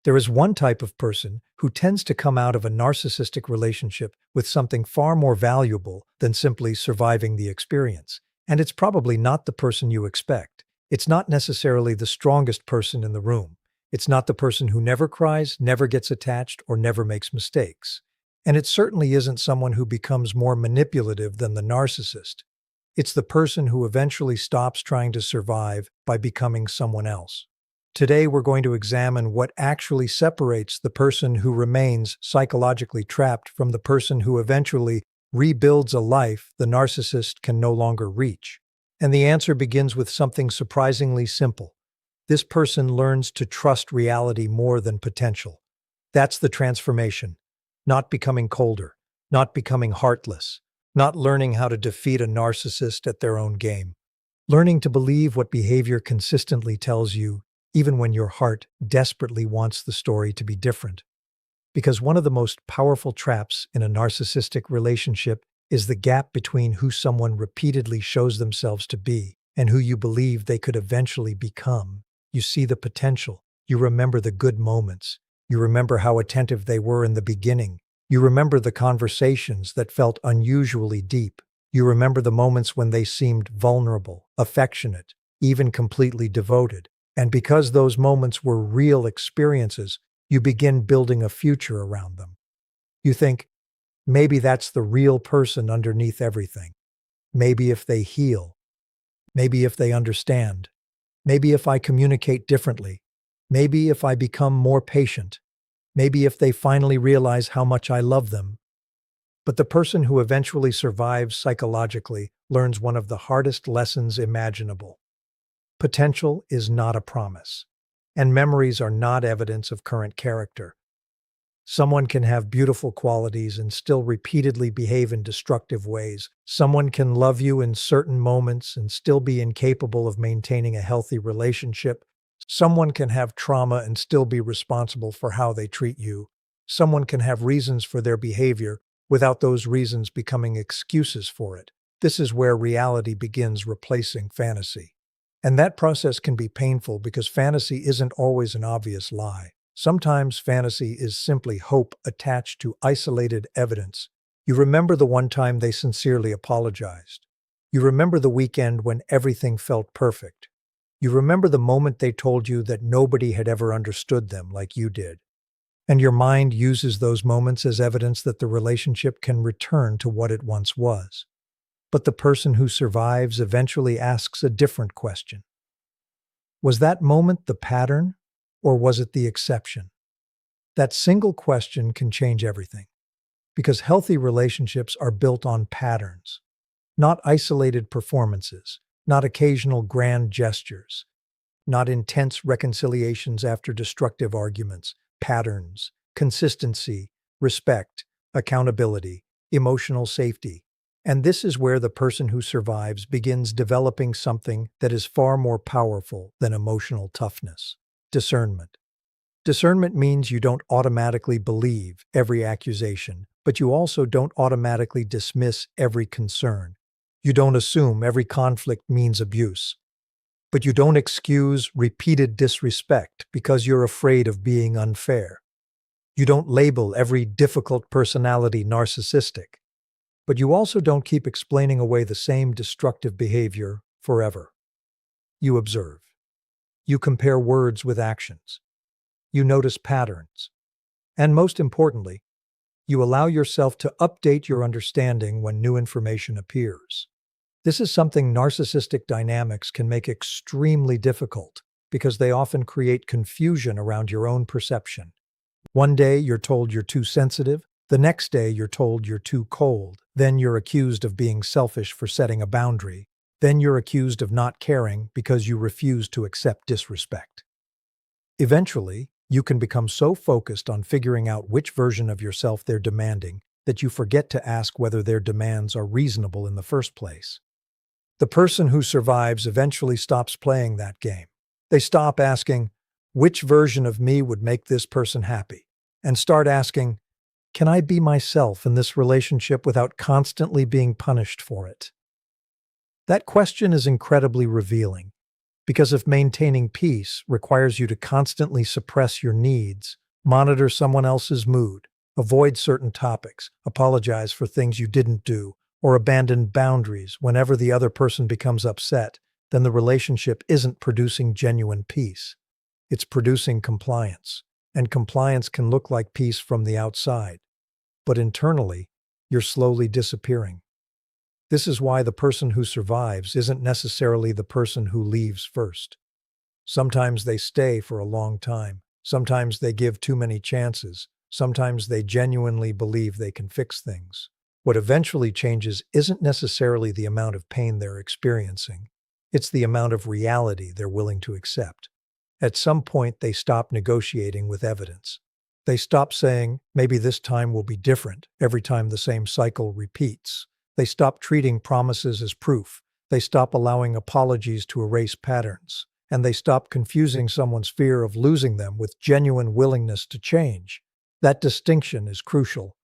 There is one type of person who tends to come out of a narcissistic relationship with something far more valuable than simply surviving the experience. And it's probably not the person you expect. It's not necessarily the strongest person in the room. It's not the person who never cries, never gets attached, or never makes mistakes. And it certainly isn't someone who becomes more manipulative than the narcissist. It's the person who eventually stops trying to survive by becoming someone else. Today, we're going to examine what actually separates the person who remains psychologically trapped from the person who eventually rebuilds a life the narcissist can no longer reach. And the answer begins with something surprisingly simple. This person learns to trust reality more than potential. That's the transformation. Not becoming colder, not becoming heartless, not learning how to defeat a narcissist at their own game. Learning to believe what behavior consistently tells you, even when your heart desperately wants the story to be different. Because one of the most powerful traps in a narcissistic relationship is the gap between who someone repeatedly shows themselves to be and who you believe they could eventually become. You see the potential. You remember the good moments. You remember how attentive they were in the beginning. You remember the conversations that felt unusually deep. You remember the moments when they seemed vulnerable, affectionate, even completely devoted. And because those moments were real experiences, you begin building a future around them. You think, maybe that's the real person underneath everything. Maybe if they heal. Maybe if they understand. Maybe if I communicate differently. Maybe if I become more patient. Maybe if they finally realize how much I love them. But the person who eventually survives psychologically learns one of the hardest lessons imaginable. Potential is not a promise, and memories are not evidence of current character. Someone can have beautiful qualities and still repeatedly behave in destructive ways. Someone can love you in certain moments and still be incapable of maintaining a healthy relationship. Someone can have trauma and still be responsible for how they treat you. Someone can have reasons for their behavior without those reasons becoming excuses for it. This is where reality begins replacing fantasy. And that process can be painful because fantasy isn't always an obvious lie. Sometimes fantasy is simply hope attached to isolated evidence. You remember the one time they sincerely apologized. You remember the weekend when everything felt perfect. You remember the moment they told you that nobody had ever understood them like you did. And your mind uses those moments as evidence that the relationship can return to what it once was. But the person who survives eventually asks a different question. Was that moment the pattern, or was it the exception? That single question can change everything, because healthy relationships are built on patterns, not isolated performances, not occasional grand gestures, not intense reconciliations after destructive arguments, patterns, consistency, respect, accountability, emotional safety. And this is where the person who survives begins developing something that is far more powerful than emotional toughness: discernment. Discernment means you don't automatically believe every accusation, but you also don't automatically dismiss every concern. You don't assume every conflict means abuse, but you don't excuse repeated disrespect because you're afraid of being unfair. You don't label every difficult personality narcissistic, but you also don't keep explaining away the same destructive behavior forever. You observe. You compare words with actions. You notice patterns. And most importantly, you allow yourself to update your understanding when new information appears. This is something narcissistic dynamics can make extremely difficult because they often create confusion around your own perception. One day you're told you're too sensitive, the next day you're told you're too cold, then you're accused of being selfish for setting a boundary, then you're accused of not caring because you refuse to accept disrespect. Eventually, you can become so focused on figuring out which version of yourself they're demanding that you forget to ask whether their demands are reasonable in the first place. The person who survives eventually stops playing that game. They stop asking, which version of me would make this person happy? And start asking, can I be myself in this relationship without constantly being punished for it? That question is incredibly revealing. Because if maintaining peace requires you to constantly suppress your needs, monitor someone else's mood, avoid certain topics, apologize for things you didn't do, or abandon boundaries whenever the other person becomes upset, then the relationship isn't producing genuine peace. It's producing compliance. And compliance can look like peace from the outside. But internally, you're slowly disappearing. This is why the person who survives isn't necessarily the person who leaves first. Sometimes they stay for a long time. Sometimes they give too many chances. Sometimes they genuinely believe they can fix things. What eventually changes isn't necessarily the amount of pain they're experiencing. It's the amount of reality they're willing to accept. At some point, they stop negotiating with evidence. They stop saying, maybe this time will be different, every time the same cycle repeats. They stop treating promises as proof. They stop allowing apologies to erase patterns. And they stop confusing someone's fear of losing them with genuine willingness to change. That distinction is crucial.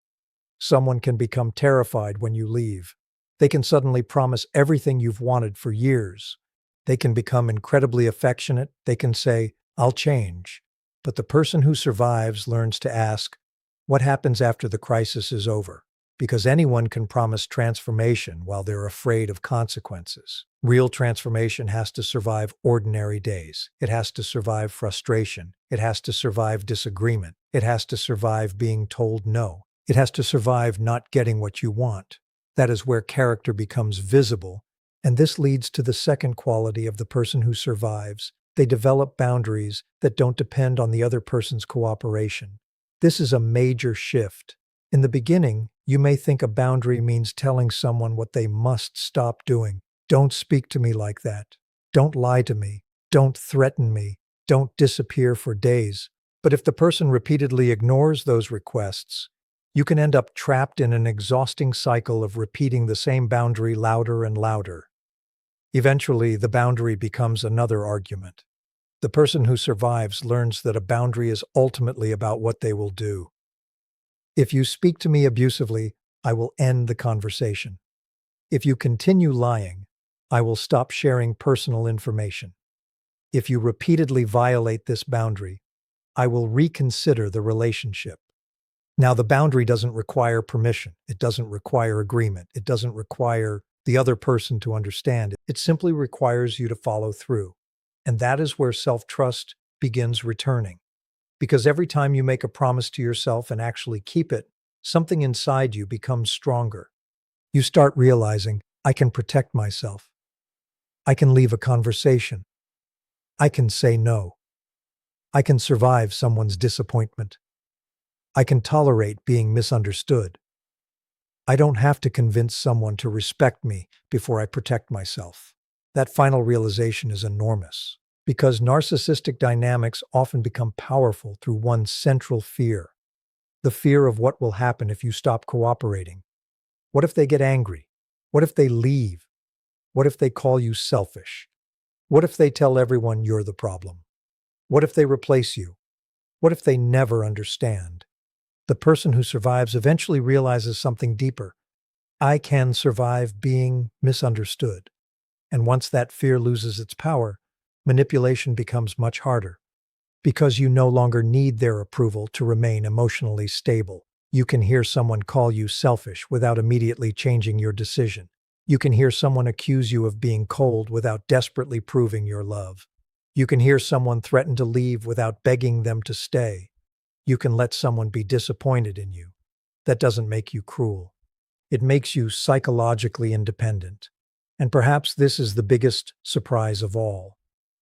Someone can become terrified when you leave. They can suddenly promise everything you've wanted for years. They can become incredibly affectionate. They can say, I'll change. But the person who survives learns to ask, what happens after the crisis is over? Because anyone can promise transformation while they're afraid of consequences. Real transformation has to survive ordinary days. It has to survive frustration. It has to survive disagreement. It has to survive being told no. It has to survive not getting what you want. That is where character becomes visible. And this leads to the second quality of the person who survives. They develop boundaries that don't depend on the other person's cooperation. This is a major shift. In the beginning, you may think a boundary means telling someone what they must stop doing. Don't speak to me like that. Don't lie to me. Don't threaten me. Don't disappear for days. But if the person repeatedly ignores those requests, you can end up trapped in an exhausting cycle of repeating the same boundary louder and louder. Eventually, the boundary becomes another argument. The person who survives learns that a boundary is ultimately about what they will do. If you speak to me abusively, I will end the conversation. If you continue lying, I will stop sharing personal information. If you repeatedly violate this boundary, I will reconsider the relationship. Now, the boundary doesn't require permission. It doesn't require agreement. It doesn't require the other person to understand it. It simply requires you to follow through. And that is where self-trust begins returning. Because every time you make a promise to yourself and actually keep it, something inside you becomes stronger. You start realizing, I can protect myself. I can leave a conversation. I can say no. I can survive someone's disappointment. I can tolerate being misunderstood. I don't have to convince someone to respect me before I protect myself. That final realization is enormous, because narcissistic dynamics often become powerful through one central fear: the fear of what will happen if you stop cooperating. What if they get angry? What if they leave? What if they call you selfish? What if they tell everyone you're the problem? What if they replace you? What if they never understand? The person who survives eventually realizes something deeper. I can survive being misunderstood. And once that fear loses its power, manipulation becomes much harder. Because you no longer need their approval to remain emotionally stable. You can hear someone call you selfish without immediately changing your decision. You can hear someone accuse you of being cold without desperately proving your love. You can hear someone threaten to leave without begging them to stay. You can let someone be disappointed in you. That doesn't make you cruel. It makes you psychologically independent. And perhaps this is the biggest surprise of all.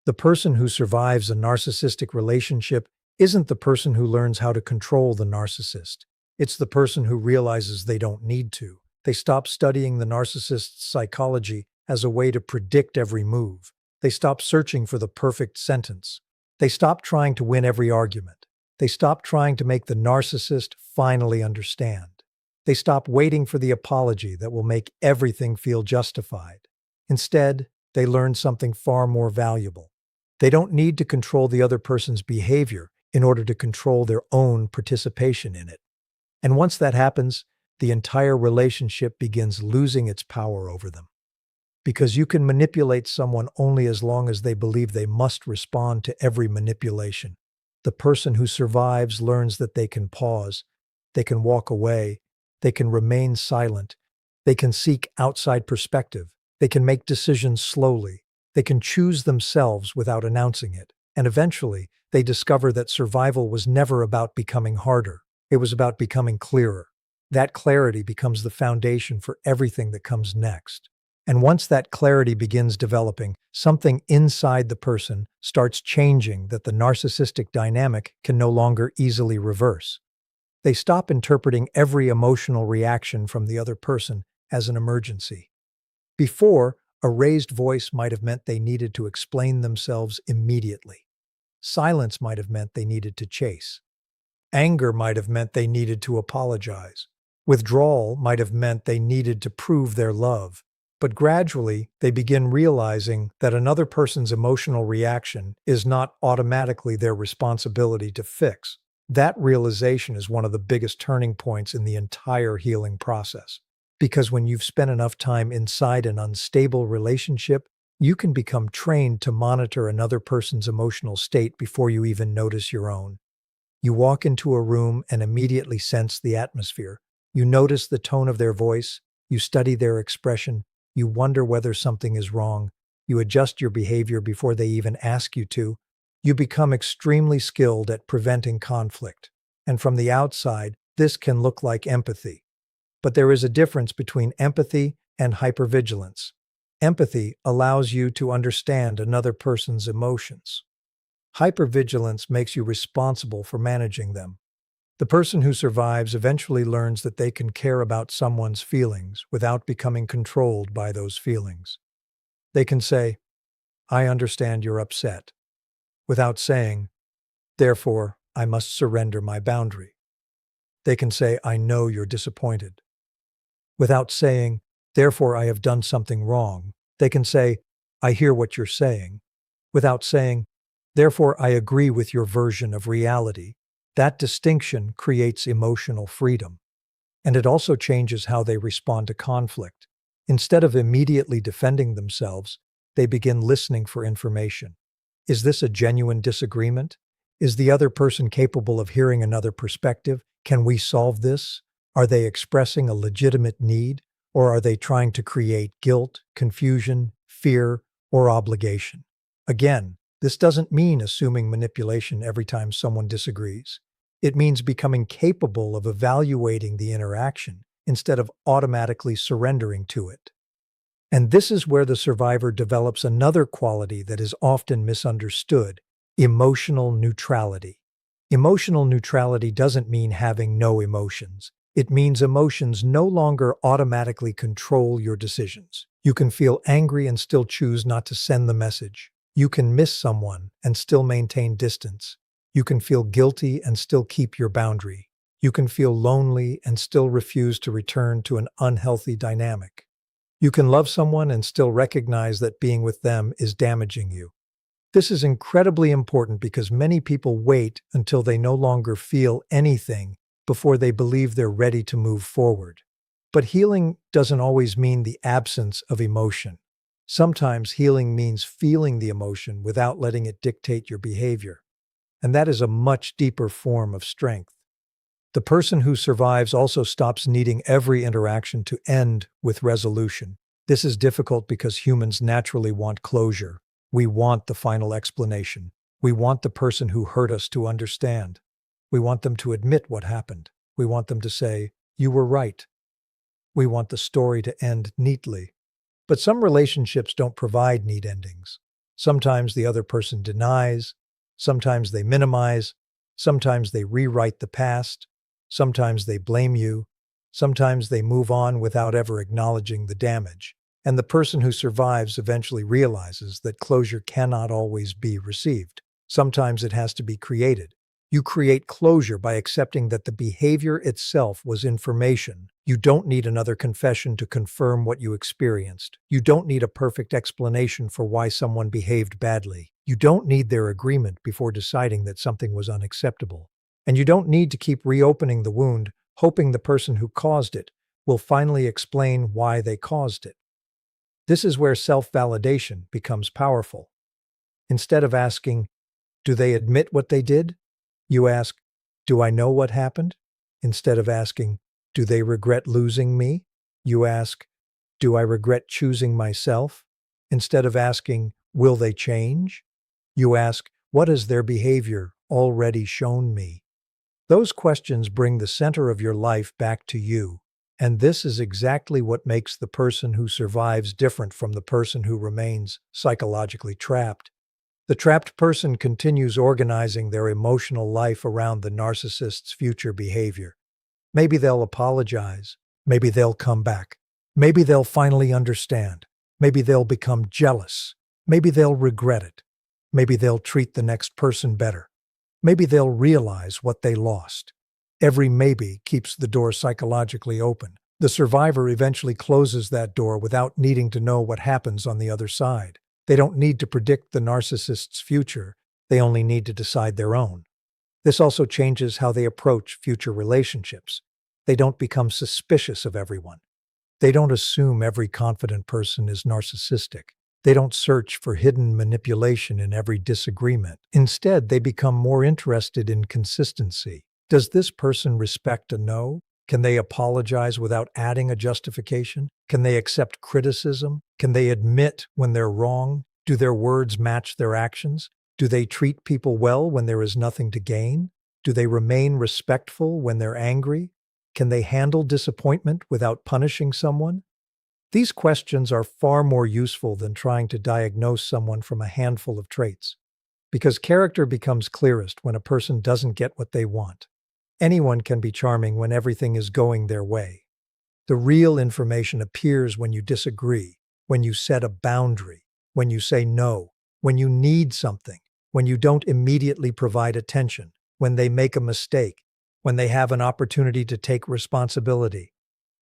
The person who survives a narcissistic relationship isn't the person who learns how to control the narcissist. It's the person who realizes they don't need to. They stop studying the narcissist's psychology as a way to predict every move. They stop searching for the perfect sentence. They stop trying to win every argument. They stop trying to make the narcissist finally understand. They stop waiting for the apology that will make everything feel justified. Instead, they learn something far more valuable. They don't need to control the other person's behavior in order to control their own participation in it. And once that happens, the entire relationship begins losing its power over them. because you can manipulate someone only as long as they believe they must respond to every manipulation. The person who survives learns that they can pause, they can walk away, they can remain silent, they can seek outside perspective, they can make decisions slowly, they can choose themselves without announcing it, and eventually, they discover that survival was never about becoming harder, it was about becoming clearer. That clarity becomes the foundation for everything that comes next. And once that clarity begins developing, something inside the person starts changing that the narcissistic dynamic can no longer easily reverse. They stop interpreting every emotional reaction from the other person as an emergency. Before, a raised voice might have meant they needed to explain themselves immediately. Silence might have meant they needed to chase. Anger might have meant they needed to apologize. Withdrawal might have meant they needed to prove their love. But gradually, they begin realizing that another person's emotional reaction is not automatically their responsibility to fix. That realization is one of the biggest turning points in the entire healing process. Because when you've spent enough time inside an unstable relationship, you can become trained to monitor another person's emotional state before you even notice your own. You walk into a room and immediately sense the atmosphere. You notice the tone of their voice, you study their expression, you wonder whether something is wrong, you adjust your behavior before they even ask you to. You become extremely skilled at preventing conflict. And from the outside, this can look like empathy. But there is a difference between empathy and hypervigilance. Empathy allows you to understand another person's emotions. Hypervigilance makes you responsible for managing them. The person who survives eventually learns that they can care about someone's feelings without becoming controlled by those feelings. They can say, "I understand you're upset," without saying, "Therefore, I must surrender my boundary." They can say, "I know you're disappointed," without saying, "Therefore, I have done something wrong." They can say, "I hear what you're saying," without saying, "Therefore, I agree with your version of reality." That distinction creates emotional freedom. And it also changes how they respond to conflict. Instead of immediately defending themselves, they begin listening for information. Is this a genuine disagreement? Is the other person capable of hearing another perspective? Can we solve this? Are they expressing a legitimate need? Or are they trying to create guilt, confusion, fear, or obligation? Again, this doesn't mean assuming manipulation every time someone disagrees. It means becoming capable of evaluating the interaction instead of automatically surrendering to it. And this is where the survivor develops another quality that is often misunderstood: emotional neutrality. Emotional neutrality doesn't mean having no emotions. It means emotions no longer automatically control your decisions. You can feel angry and still choose not to send the message. You can miss someone and still maintain distance. You can feel guilty and still keep your boundary. You can feel lonely and still refuse to return to an unhealthy dynamic. You can love someone and still recognize that being with them is damaging you. This is incredibly important because many people wait until they no longer feel anything before they believe they're ready to move forward. But healing doesn't always mean the absence of emotion. Sometimes healing means feeling the emotion without letting it dictate your behavior. And that is a much deeper form of strength. The person who survives also stops needing every interaction to end with resolution. This is difficult because humans naturally want closure. We want the final explanation. We want the person who hurt us to understand. We want them to admit what happened. We want them to say, "You were right." We want the story to end neatly. But some relationships don't provide neat endings. Sometimes the other person denies. Sometimes they minimize. Sometimes they rewrite the past. Sometimes they blame you. Sometimes they move on without ever acknowledging the damage. And the person who survives eventually realizes that closure cannot always be received. Sometimes it has to be created. You create closure by accepting that the behavior itself was information. You don't need another confession to confirm what you experienced. You don't need a perfect explanation for why someone behaved badly. You don't need their agreement before deciding that something was unacceptable. And you don't need to keep reopening the wound, hoping the person who caused it will finally explain why they caused it. This is where self-validation becomes powerful. Instead of asking, do they admit what they did? You ask, do I know what happened? Instead of asking, do they regret losing me? You ask, do I regret choosing myself? Instead of asking, will they change? You ask, what has their behavior already shown me? Those questions bring the center of your life back to you. And this is exactly what makes the person who survives different from the person who remains psychologically trapped. The trapped person continues organizing their emotional life around the narcissist's future behavior. Maybe they'll apologize. Maybe they'll come back. Maybe they'll finally understand. Maybe they'll become jealous. Maybe they'll regret it. Maybe they'll treat the next person better. Maybe they'll realize what they lost. Every maybe keeps the door psychologically open. The survivor eventually closes that door without needing to know what happens on the other side. They don't need to predict the narcissist's future. They only need to decide their own. This also changes how they approach future relationships. They don't become suspicious of everyone. They don't assume every confident person is narcissistic. They don't search for hidden manipulation in every disagreement. Instead, they become more interested in consistency. Does this person respect a no? Can they apologize without adding a justification? Can they accept criticism? Can they admit when they're wrong? Do their words match their actions? Do they treat people well when there is nothing to gain? Do they remain respectful when they're angry? Can they handle disappointment without punishing someone? These questions are far more useful than trying to diagnose someone from a handful of traits, because character becomes clearest when a person doesn't get what they want. Anyone can be charming when everything is going their way. The real information appears when you disagree, when you set a boundary, when you say no, when you need something, when you don't immediately provide attention, when they make a mistake, when they have an opportunity to take responsibility.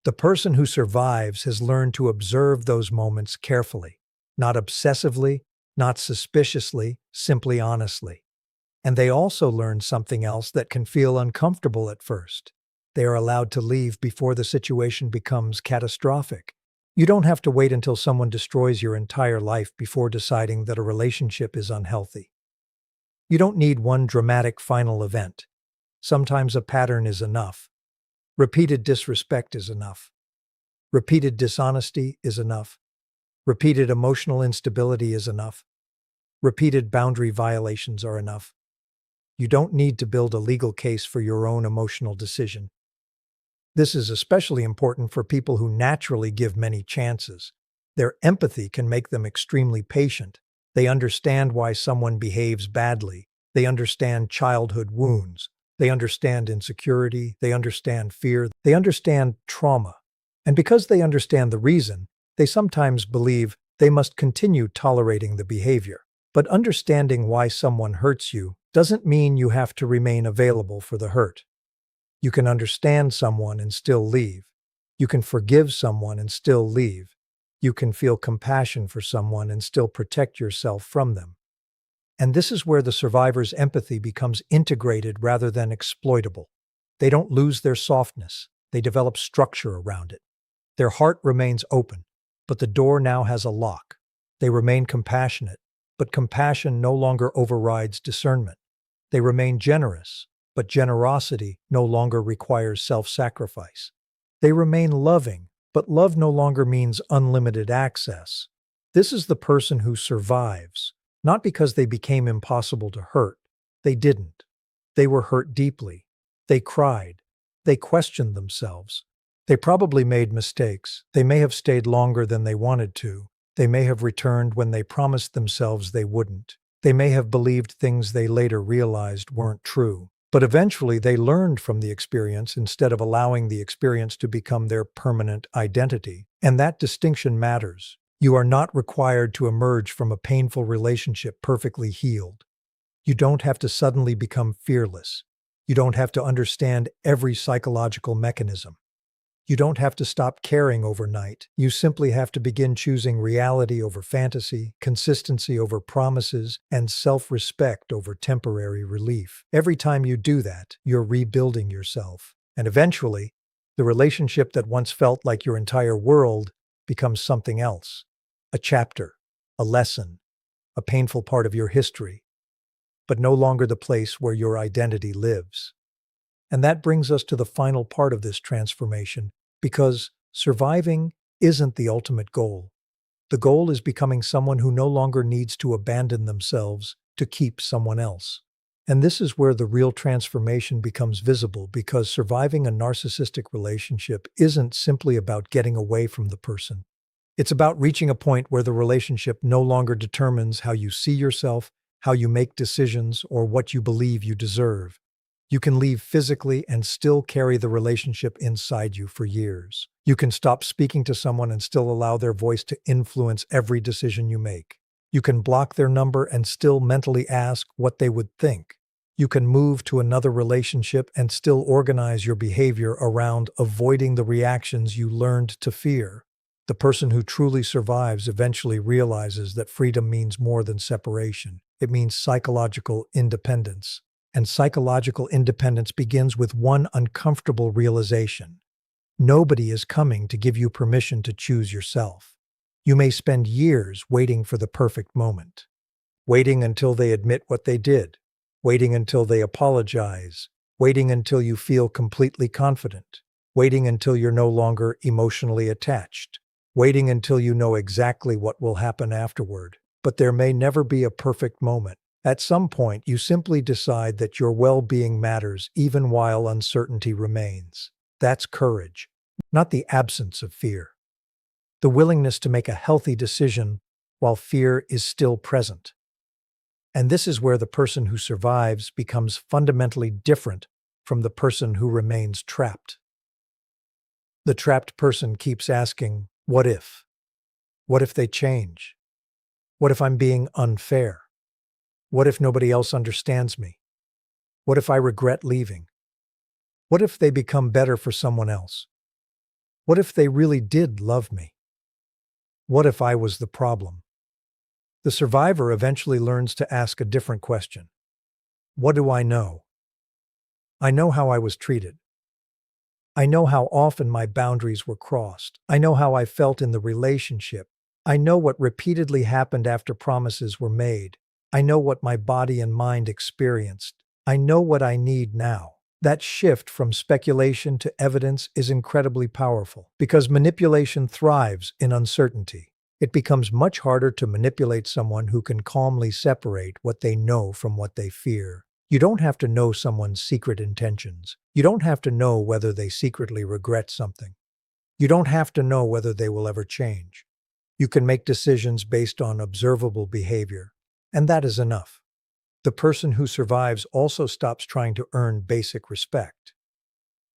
The person who survives has learned to observe those moments carefully, not obsessively, not suspiciously, simply honestly. And they also learn something else that can feel uncomfortable at first. They are allowed to leave before the situation becomes catastrophic. You don't have to wait until someone destroys your entire life before deciding that a relationship is unhealthy. You don't need one dramatic final event. Sometimes a pattern is enough. Repeated disrespect is enough. Repeated dishonesty is enough. Repeated emotional instability is enough. Repeated boundary violations are enough. You don't need to build a legal case for your own emotional decision. This is especially important for people who naturally give many chances. Their empathy can make them extremely patient. They understand why someone behaves badly. They understand childhood wounds. They understand insecurity. They understand fear. They understand trauma. And because they understand the reason, they sometimes believe they must continue tolerating the behavior. But understanding why someone hurts you doesn't mean you have to remain available for the hurt. You can understand someone and still leave. You can forgive someone and still leave. You can feel compassion for someone and still protect yourself from them. And this is where the survivor's empathy becomes integrated rather than exploitable. They don't lose their softness. They develop structure around it. Their heart remains open, but the door now has a lock. They remain compassionate, but compassion no longer overrides discernment. They remain generous, but generosity no longer requires self-sacrifice. They remain loving, but love no longer means unlimited access. This is the person who survives, not because they became impossible to hurt. They didn't. They were hurt deeply. They cried. They questioned themselves. They probably made mistakes. They may have stayed longer than they wanted to. They may have returned when they promised themselves they wouldn't. They may have believed things they later realized weren't true. But eventually they learned from the experience instead of allowing the experience to become their permanent identity. And that distinction matters. You are not required to emerge from a painful relationship perfectly healed. You don't have to suddenly become fearless. You don't have to understand every psychological mechanism. You don't have to stop caring overnight. You simply have to begin choosing reality over fantasy, consistency over promises, and self-respect over temporary relief. Every time you do that, you're rebuilding yourself. And eventually, the relationship that once felt like your entire world becomes something else. a chapter, a lesson, a painful part of your history, but no longer the place where your identity lives. And that brings us to the final part of this transformation, because surviving isn't the ultimate goal. The goal is becoming someone who no longer needs to abandon themselves to keep someone else. And this is where the real transformation becomes visible, because surviving a narcissistic relationship isn't simply about getting away from the person. It's about reaching a point where the relationship no longer determines how you see yourself, how you make decisions, or what you believe you deserve. You can leave physically and still carry the relationship inside you for years. You can stop speaking to someone and still allow their voice to influence every decision you make. You can block their number and still mentally ask what they would think. You can move to another relationship and still organize your behavior around avoiding the reactions you learned to fear. The person who truly survives eventually realizes that freedom means more than separation. It means psychological independence. And psychological independence begins with one uncomfortable realization. Nobody is coming to give you permission to choose yourself. You may spend years waiting for the perfect moment. Waiting until they admit what they did. Waiting until they apologize. Waiting until you feel completely confident. Waiting until you're no longer emotionally attached. Waiting until you know exactly what will happen afterward. But there may never be a perfect moment. At some point, you simply decide that your well-being matters even while uncertainty remains. That's courage, not the absence of fear. The willingness to make a healthy decision while fear is still present. And this is where the person who survives becomes fundamentally different from the person who remains trapped. The trapped person keeps asking, what if? What if they change? What if I'm being unfair? What if nobody else understands me? What if I regret leaving? What if they become better for someone else? What if they really did love me? What if I was the problem? The survivor eventually learns to ask a different question. What do I know? I know how I was treated. I know how often my boundaries were crossed. I know how I felt in the relationship. I know what repeatedly happened after promises were made. I know what my body and mind experienced. I know what I need now. That shift from speculation to evidence is incredibly powerful, because manipulation thrives in uncertainty. It becomes much harder to manipulate someone who can calmly separate what they know from what they fear. You don't have to know someone's secret intentions. You don't have to know whether they secretly regret something. You don't have to know whether they will ever change. You can make decisions based on observable behavior. And that is enough. The person who survives also stops trying to earn basic respect.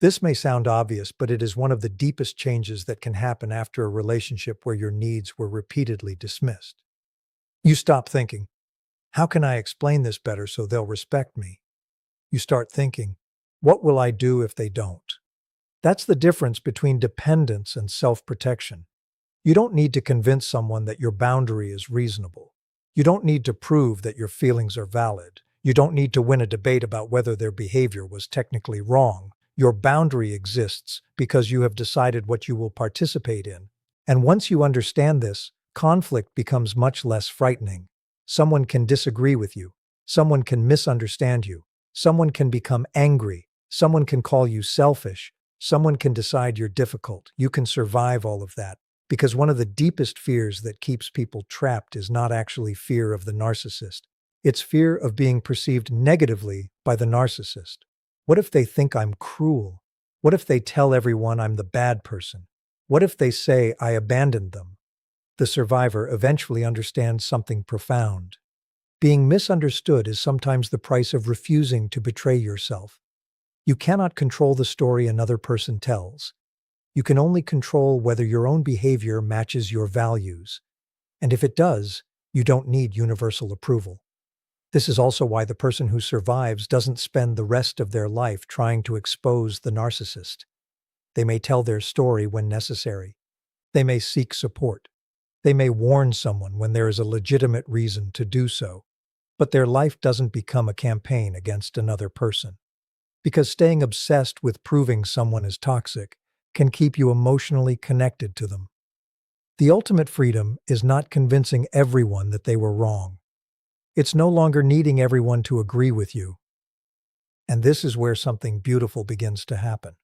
This may sound obvious, but it is one of the deepest changes that can happen after a relationship where your needs were repeatedly dismissed. You stop thinking, how can I explain this better so they'll respect me? You start thinking, what will I do if they don't? That's the difference between dependence and self-protection. You don't need to convince someone that your boundary is reasonable. You don't need to prove that your feelings are valid. You don't need to win a debate about whether their behavior was technically wrong. Your boundary exists because you have decided what you will participate in. And once you understand this, conflict becomes much less frightening. Someone can disagree with you. Someone can misunderstand you. Someone can become angry. Someone can call you selfish. Someone can decide you're difficult. You can survive all of that. Because one of the deepest fears that keeps people trapped is not actually fear of the narcissist. It's fear of being perceived negatively by the narcissist. What if they think I'm cruel? What if they tell everyone I'm the bad person? What if they say I abandoned them? The survivor eventually understands something profound. Being misunderstood is sometimes the price of refusing to betray yourself. You cannot control the story another person tells. You can only control whether your own behavior matches your values. And if it does, you don't need universal approval. This is also why the person who survives doesn't spend the rest of their life trying to expose the narcissist. They may tell their story when necessary. They may seek support. They may warn someone when there is a legitimate reason to do so. But their life doesn't become a campaign against another person. Because staying obsessed with proving someone is toxic can keep you emotionally connected to them. The ultimate freedom is not convincing everyone that they were wrong. It's no longer needing everyone to agree with you. And this is where something beautiful begins to happen.